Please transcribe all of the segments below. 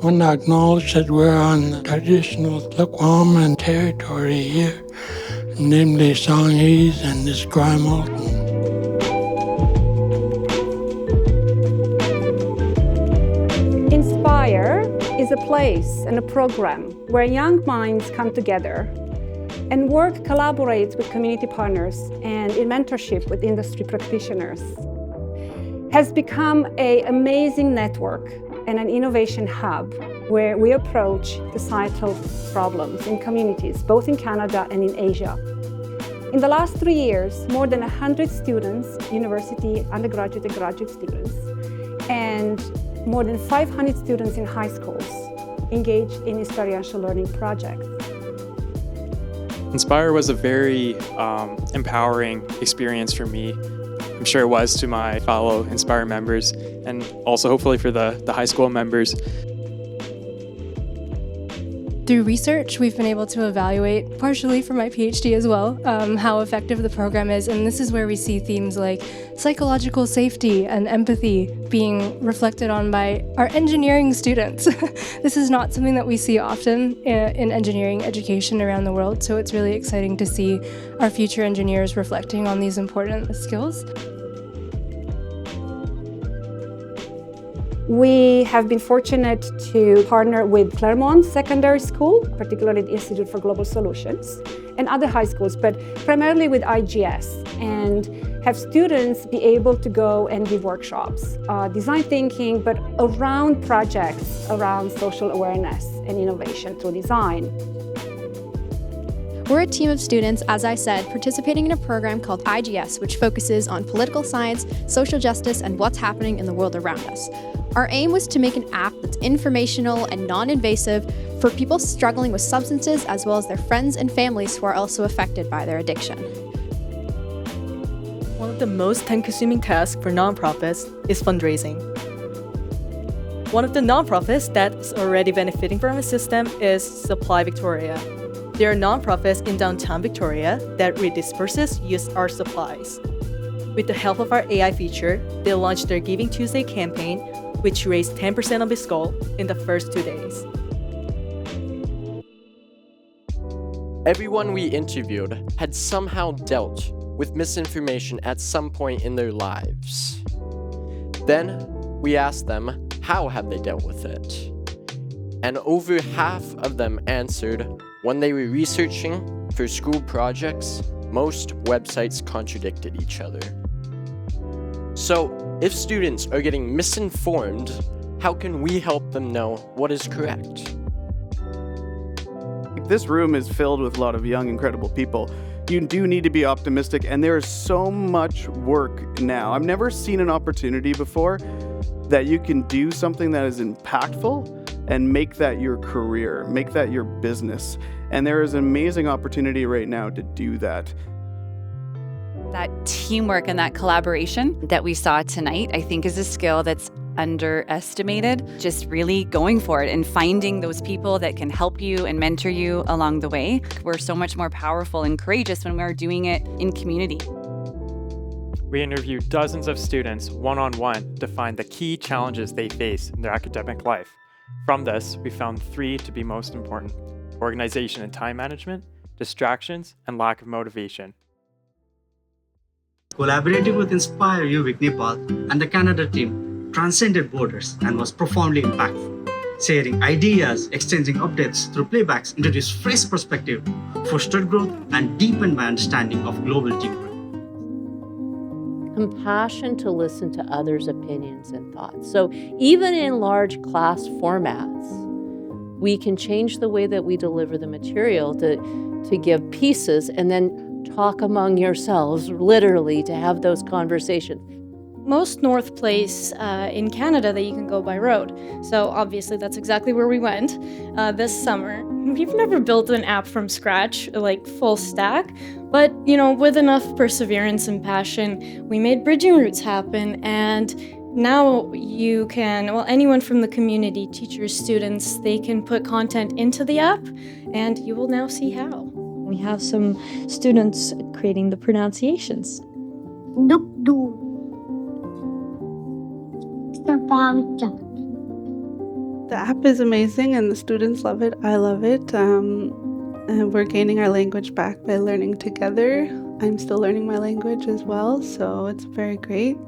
want to acknowledge that we're on the traditional Tla'aquaman territory here, namely Songhees and Esquimalt. Inspire is a place and a program where young minds come together and collaborates with community partners and in mentorship with industry practitioners. Has become an amazing network and an innovation hub where we approach societal problems in communities, both in Canada and in Asia. In the last 3 years, more than 100 students, university, undergraduate and graduate students, and more than 500 students in high schools engaged in experiential learning projects. Inspire was a very empowering experience for me. I'm sure it was to my fellow Inspire members, and also hopefully for the high school members. Through research, we've been able to evaluate, partially for my PhD as well, how effective the program is, and this is where we see themes like psychological safety and empathy being reflected on by our engineering students. This is not something that we see often in engineering education around the world, so it's really exciting to see our future engineers reflecting on these important skills. We have been fortunate to partner with Claremont Secondary School, particularly the Institute for Global Solutions, and other high schools, but primarily with IGS, and have students be able to go and give workshops, design thinking, but around projects around social awareness and innovation through design. We're a team of students, as I said, participating in a program called IGS, which focuses on political science, social justice, and what's happening in the world around us. Our aim was to make an app that's informational and non-invasive for people struggling with substances, as well as their friends and families who are also affected by their addiction. One of the most time-consuming tasks for nonprofits is fundraising. One of the nonprofits that's already benefiting from the system is Supply Victoria. There are nonprofits in downtown Victoria that redisperses use our supplies. With the help of our AI feature, they launched their Giving Tuesday campaign, which raised 10% of its goal in the first 2 days. Everyone we interviewed had somehow dealt with misinformation at some point in their lives. Then we asked them, how have they dealt with it? And over half of them answered, when they were researching for school projects, most websites contradicted each other. So, if students are getting misinformed, how can we help them know what is correct? This room is filled with a lot of young, incredible people. You do need to be optimistic, and there is so much work now. I've never seen an opportunity before that you can do something that is impactful and make that your career, make that your business. And there is an amazing opportunity right now to do that. That teamwork and that collaboration that we saw tonight, I think, is a skill that's underestimated. Just really going for it and finding those people that can help you and mentor you along the way. We're so much more powerful and courageous when we're doing it in community. We interviewed dozens of students one-on-one to find the key challenges they face in their academic life. From this, we found 3 to be most important: organization and time management, distractions, and lack of motivation. Collaborating with Inspire U Nepal and the Canada team transcended borders and was profoundly impactful. Sharing ideas, exchanging updates through playbacks introduced fresh perspective, fostered growth, and deepened my understanding of global teamwork. Compassion to listen to others' opinions and thoughts. So even in large class formats, we can change the way that we deliver the material to give pieces and then talk among yourselves, literally, to have those conversations. Most North Place in Canada that you can go by road. So obviously that's exactly where we went this summer. We've never built an app from scratch, like full stack, but with enough perseverance and passion, we made bridging routes happen. And now you can, anyone from the community, teachers, students, they can put content into the app, and you will now see how. We have some students creating the pronunciations. The app is amazing and the students love it. I love it. And we're gaining our language back by learning together. I'm still learning my language as well, so it's very great.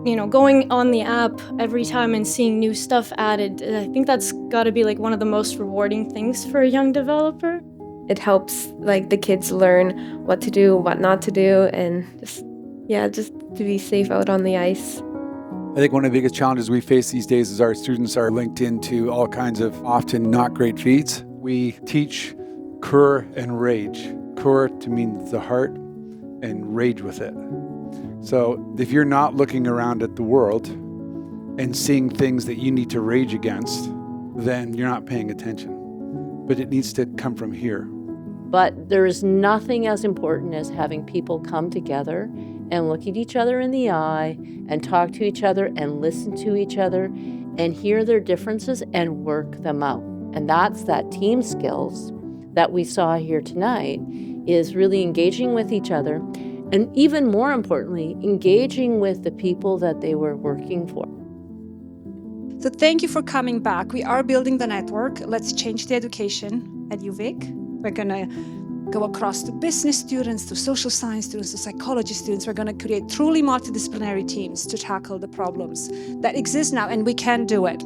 You know, going on the app every time and seeing new stuff added, I think that's got to be like one of the most rewarding things for a young developer. It helps like the kids learn what to do, what not to do, and just to be safe out on the ice. I think one of the biggest challenges we face these days is our students are linked into all kinds of often not great feeds. We teach cur and rage. Cur to mean the heart and rage with it. So if you're not looking around at the world and seeing things that you need to rage against, then you're not paying attention. But it needs to come from here. But there is nothing as important as having people come together and look at each other in the eye and talk to each other and listen to each other and hear their differences and work them out. And that's that team skills that we saw here tonight, is really engaging with each other and even more importantly, engaging with the people that they were working for. So thank you for coming back. We are building the network. Let's change the education at UVic. We're going to go across to business students, to social science students, to psychology students. We're going to create truly multidisciplinary teams to tackle the problems that exist now, and we can do it.